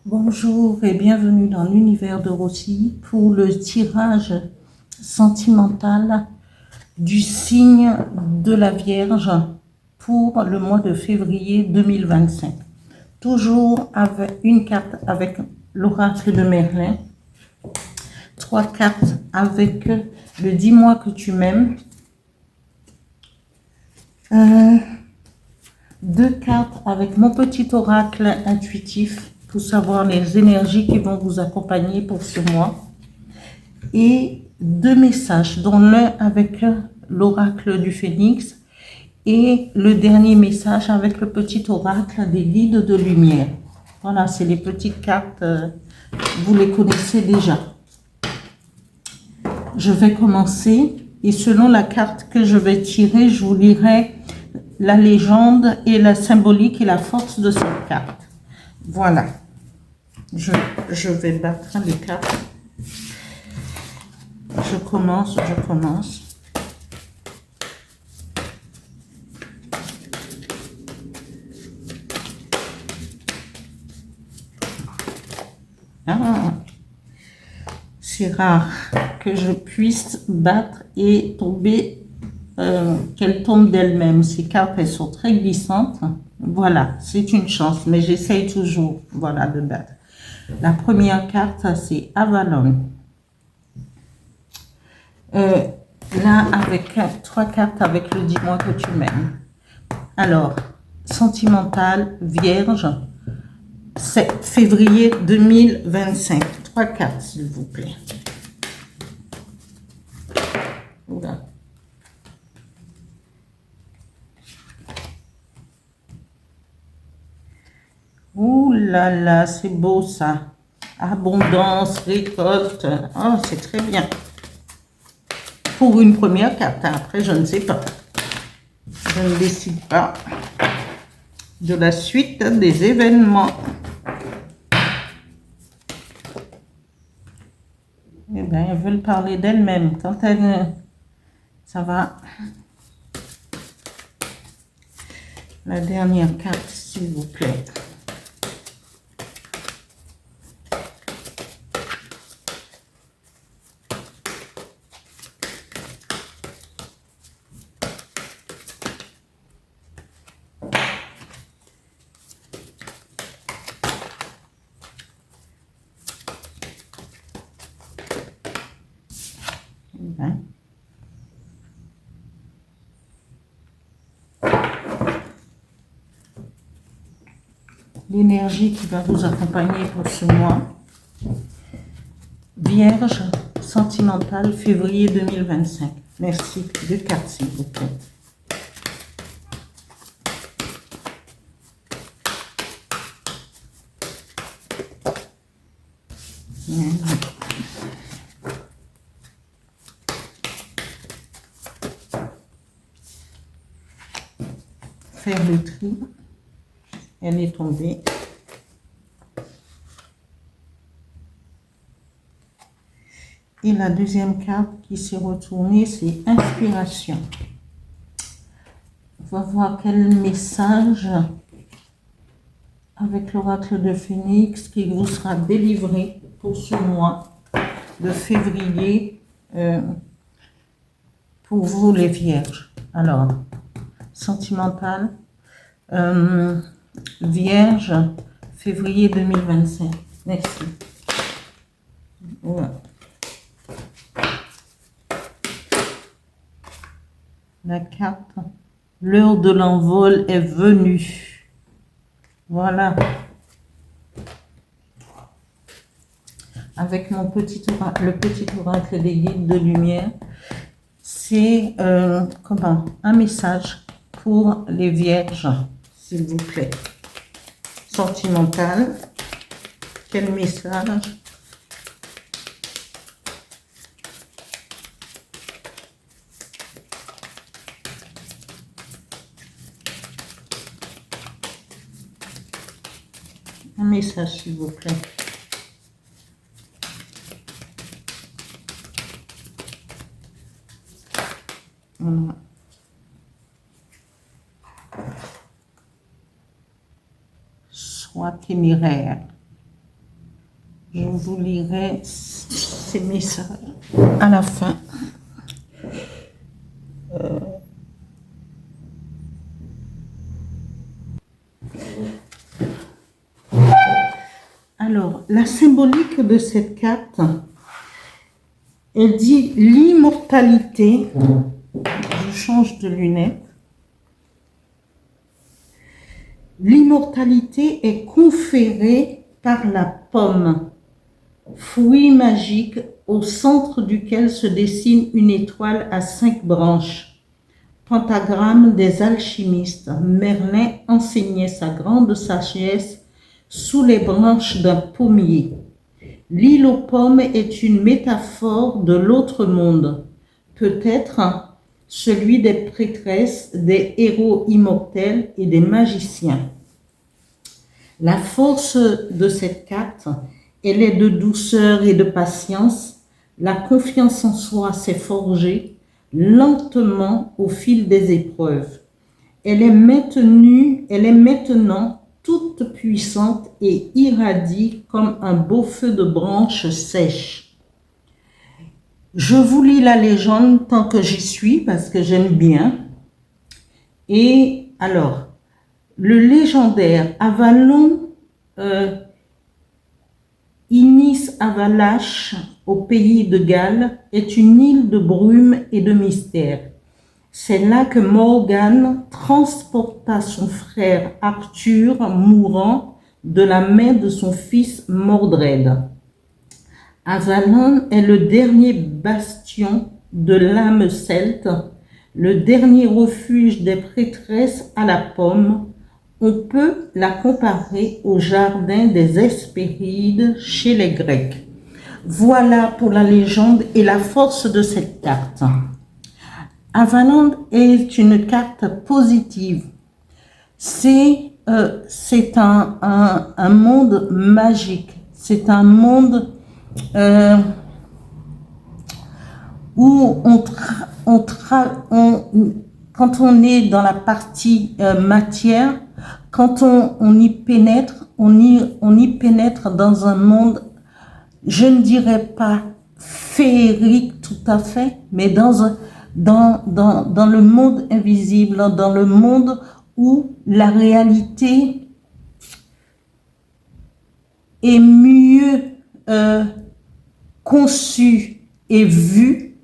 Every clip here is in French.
Bonjour et bienvenue dans l'univers de Rossi pour le tirage sentimental du signe de la Vierge pour le mois de février 2025. Toujours avec une carte avec l'oracle de Merlin, 3 cartes avec le dis-moi que tu m'aimes, 2 cartes avec mon petit oracle intuitif pour savoir les énergies qui vont vous accompagner pour ce mois, et 2 messages, dont l'un avec l'oracle du Phénix et le dernier message avec le petit oracle des guides de lumière. Voilà, c'est les petites cartes, vous les connaissez déjà. Je vais commencer et selon la carte que je vais tirer, je vous lirai la légende et la symbolique et la force de cette carte. Voilà. Je vais battre les cartes. Je commence. Ah, c'est rare que je puisse battre et tomber, qu'elle tombe d'elle-même. Ces cartes, elles sont très glissantes. Voilà, c'est une chance, mais j'essaye toujours, voilà, de battre. La première carte, c'est Avalon. Là, avec 3 cartes avec le dis-moi que tu m'aimes. Alors, sentimental, Vierge, 7 février 2025. 3 cartes, s'il vous plaît. Oula. Ouh là là, c'est beau ça. Abondance, récolte. Oh, c'est très bien. Pour une première carte, après, je ne sais pas. Je ne décide pas de la suite des événements. Eh bien, elles veulent parler d'elles-mêmes. Quand elles... Ça va. La dernière carte, s'il vous plaît. Hein? L'énergie qui va vous accompagner pour ce mois. Vierge, sentimentale, février 2025. Merci. 2 cartes, s'il vous plaît. Faire le tri. Elle est tombée. Et la deuxième carte qui s'est retournée, c'est inspiration. On va voir quel message avec l'oracle de Phénix qui vous sera délivré pour ce mois de février pour vous les vierges. Alors, sentimental, Vierge, février 2025. Merci. Ouais. La carte, l'heure de l'envol est venue. Voilà. Avec mon petit oracle, le petit oracle des guides de lumière, c'est un message pour les vierges, s'il vous plaît. Sentimental. Quel message? Un message, s'il vous plaît. Voilà. Sois téméraire. Je vous lirai ces messages à la fin. Alors, la symbolique de cette carte, elle dit l'immortalité. Je change de lunettes. L'immortalité est conférée par la pomme, fruit magique au centre duquel se dessine une étoile à 5 branches. Pentagramme des alchimistes. Merlin enseignait sa grande sagesse sous les branches d'un pommier. L'île aux pommes est une métaphore de l'autre monde, peut-être celui des prêtresses, des héros immortels et des magiciens. La force de cette carte, elle est de douceur et de patience. La confiance en soi s'est forgée lentement au fil des épreuves. Elle est maintenant toute puissante et irradie comme un beau feu de branches sèches. Je vous lis la légende tant que j'y suis parce que j'aime bien. Et alors, le légendaire Avalon Inis Avalache au pays de Galles est une île de brume et de mystère. C'est là que Morgane transporta son frère Arthur mourant de la main de son fils Mordred. Avalon est le dernier bastion de l'âme celte, le dernier refuge des prêtresses à la pomme. On peut la comparer au jardin des Hespérides chez les Grecs. Voilà pour la légende et la force de cette carte. Avalon est une carte positive. C'est un monde magique. C'est un monde où quand on est dans la partie matière, quand on y pénètre, on y pénètre dans un monde, je ne dirais pas féerique tout à fait, mais dans le monde invisible, dans le monde où la réalité est mieux conçue et vue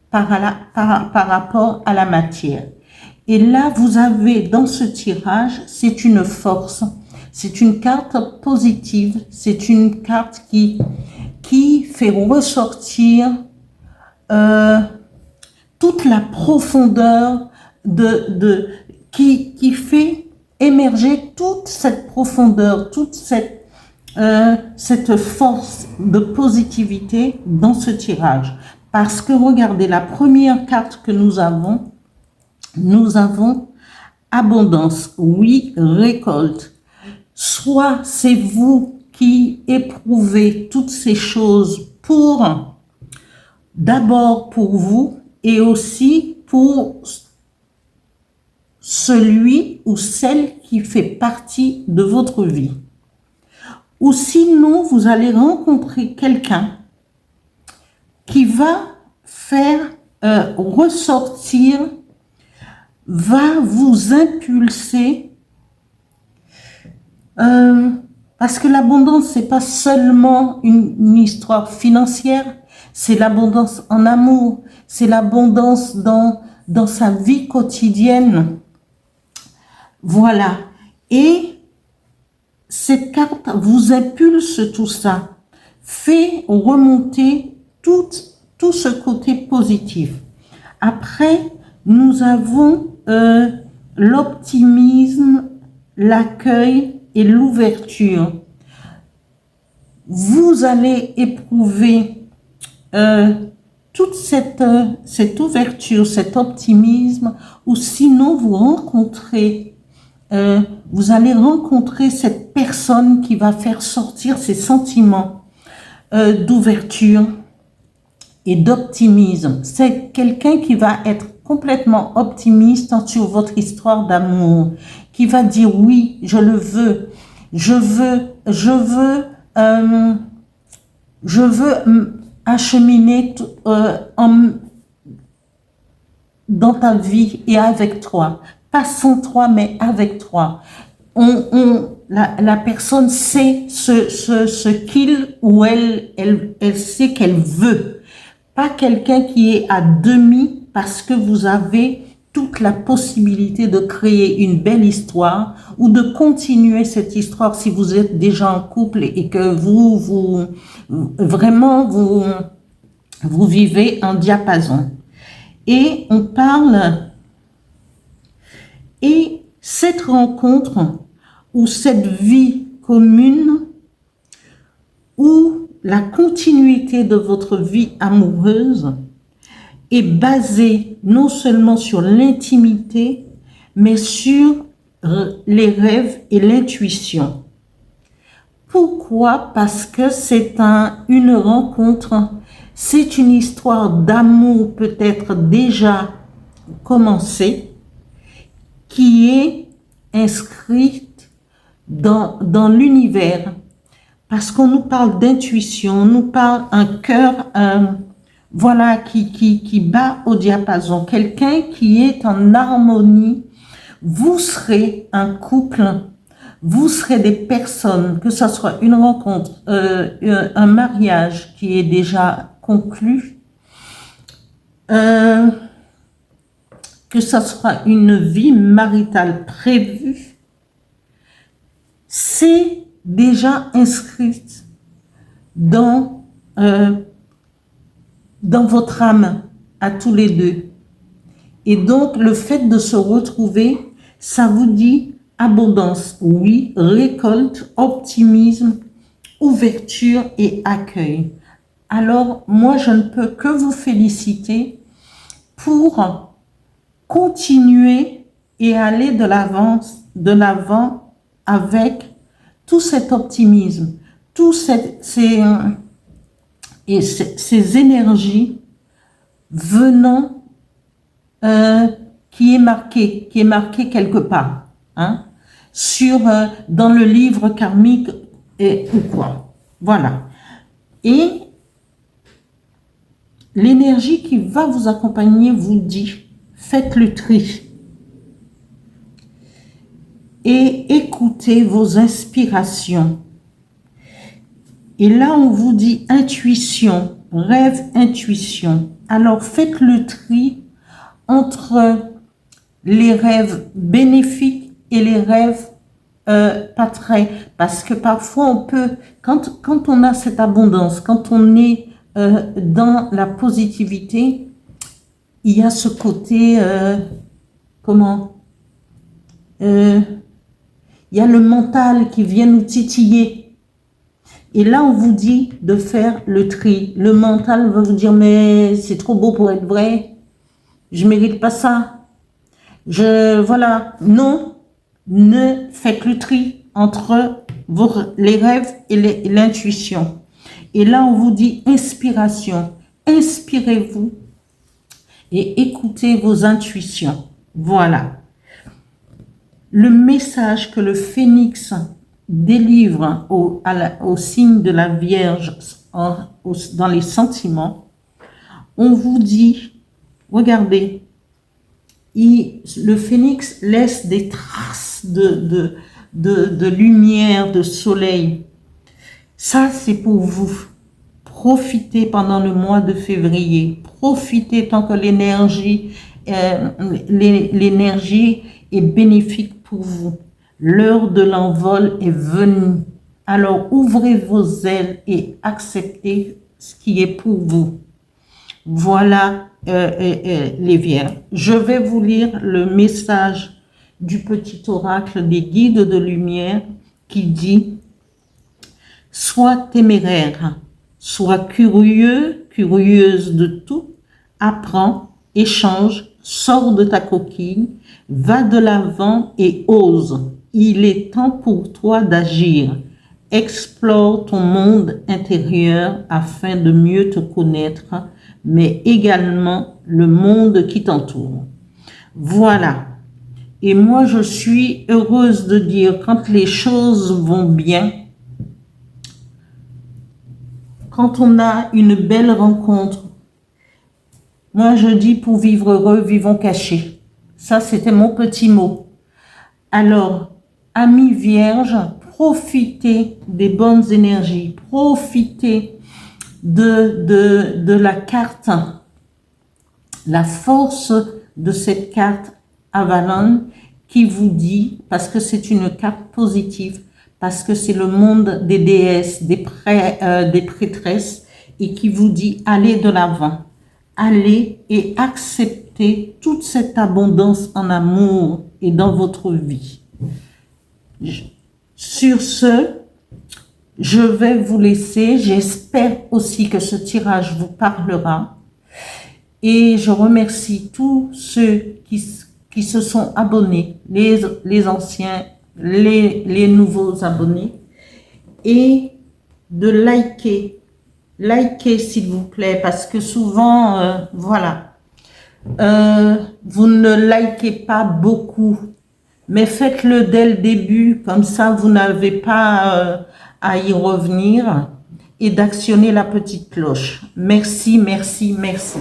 par rapport à la matière. Et là, vous avez dans ce tirage, c'est une force, c'est une carte positive, c'est une carte qui fait ressortir toute la profondeur qui fait émerger toute cette profondeur, toute cette force de positivité dans ce tirage. Parce que regardez, la première carte que nous avons abondance, oui, récolte. Soit c'est vous qui éprouvez toutes ces choses d'abord pour vous et aussi pour celui ou celle qui fait partie de votre vie. Ou sinon, vous allez rencontrer quelqu'un qui va faire ressortir, va vous impulser, parce que l'abondance, c'est pas seulement une histoire financière, c'est l'abondance en amour, c'est l'abondance dans sa vie quotidienne. Voilà. Et cette carte vous impulse tout ça, fait remonter tout ce côté positif. Après, nous avons l'optimisme, l'accueil et l'ouverture. Vous allez éprouver toute cette ouverture, cet optimisme, ou sinon vous allez rencontrer cette personne qui va faire sortir ces sentiments d'ouverture et d'optimisme. C'est quelqu'un qui va être complètement optimiste sur votre histoire d'amour, qui va dire oui, je le veux, je veux Je veux acheminer dans ta vie et avec toi. Pas sans toi, mais avec toi. La personne sait ce qu'il ou elle sait qu'elle veut. Pas quelqu'un qui est à demi parce que vous avez toute la possibilité de créer une belle histoire ou de continuer cette histoire si vous êtes déjà en couple et que vous vivez en diapason. Et on parle, et cette rencontre ou cette vie commune ou la continuité de votre vie amoureuse est basée non seulement sur l'intimité, mais sur les rêves et l'intuition. Pourquoi? Parce que c'est une rencontre, c'est une histoire d'amour peut-être déjà commencée, qui est inscrite dans l'univers. Parce qu'on nous parle d'intuition, on nous parle un cœur voilà, qui bat au diapason. Quelqu'un qui est en harmonie. Vous serez un couple, vous serez des personnes, que ce soit une rencontre, un mariage qui est déjà conclu, que ce soit une vie maritale prévue, c'est déjà inscrite dans votre âme à tous les deux. Et donc, le fait de se retrouver, ça vous dit abondance, oui, récolte, optimisme, ouverture et accueil. Alors, moi, je ne peux que vous féliciter pour continuer et aller de l'avant avec tout cet optimisme, tous ces énergies venant qui est marqué quelque part, hein, dans le livre karmique ou quoi. Voilà. Et l'énergie qui va vous accompagner vous dit, faites le tri et écoutez vos inspirations. Et là, on vous dit intuition, rêve, intuition. Alors, faites le tri entre les rêves bénéfiques et les rêves pas très, parce que parfois on peut, quand on a cette abondance, quand on est dans la positivité, il y a ce côté, il y a le mental qui vient nous titiller. Et là, on vous dit de faire le tri. Le mental va vous dire, mais c'est trop beau pour être vrai. Je mérite pas ça. Voilà. Non, ne faites le tri entre les rêves et l'intuition. Et là, on vous dit inspiration. Inspirez-vous et écoutez vos intuitions. Voilà. Le message que le phénix délivre au signe de la Vierge dans les sentiments, on vous dit, regardez, le phénix laisse des traces de lumière, de soleil. Ça, c'est pour vous. Profitez pendant le mois de février. Profitez tant que l'énergie est bénéfique pour vous. L'heure de l'envol est venue. Alors, ouvrez vos ailes et acceptez ce qui est pour vous. Voilà les Vierges. Je vais vous lire le message du petit oracle des guides de lumière qui dit « Sois téméraire, sois curieux, curieuse de tout, apprends, échange, sors de ta coquille, va de l'avant et ose. Il est temps pour toi d'agir. Explore ton monde intérieur afin de mieux te connaître, mais également le monde qui t'entoure. » Voilà. Et moi, je suis heureuse de dire, quand les choses vont bien, quand on a une belle rencontre, moi je dis pour vivre heureux, vivons cachés. Ça, c'était mon petit mot. Alors, amis vierges, profitez des bonnes énergies, profitez de la carte, la force de cette carte Avalon qui vous dit, parce que c'est une carte positive, parce que c'est le monde des déesses, des prêtresses, et qui vous dit allez de l'avant, allez et acceptez toute cette abondance en amour et dans votre vie. Sur ce, je vais vous laisser. J'espère aussi que ce tirage vous parlera. Et je remercie tous ceux qui se sont abonnés, les anciens, les nouveaux abonnés, et de liker. Likez s'il vous plaît, parce que souvent, voilà, vous ne likez pas beaucoup, mais faites-le dès le début, comme ça vous n'avez pas à y revenir, et d'actionner la petite cloche. Merci, merci, merci.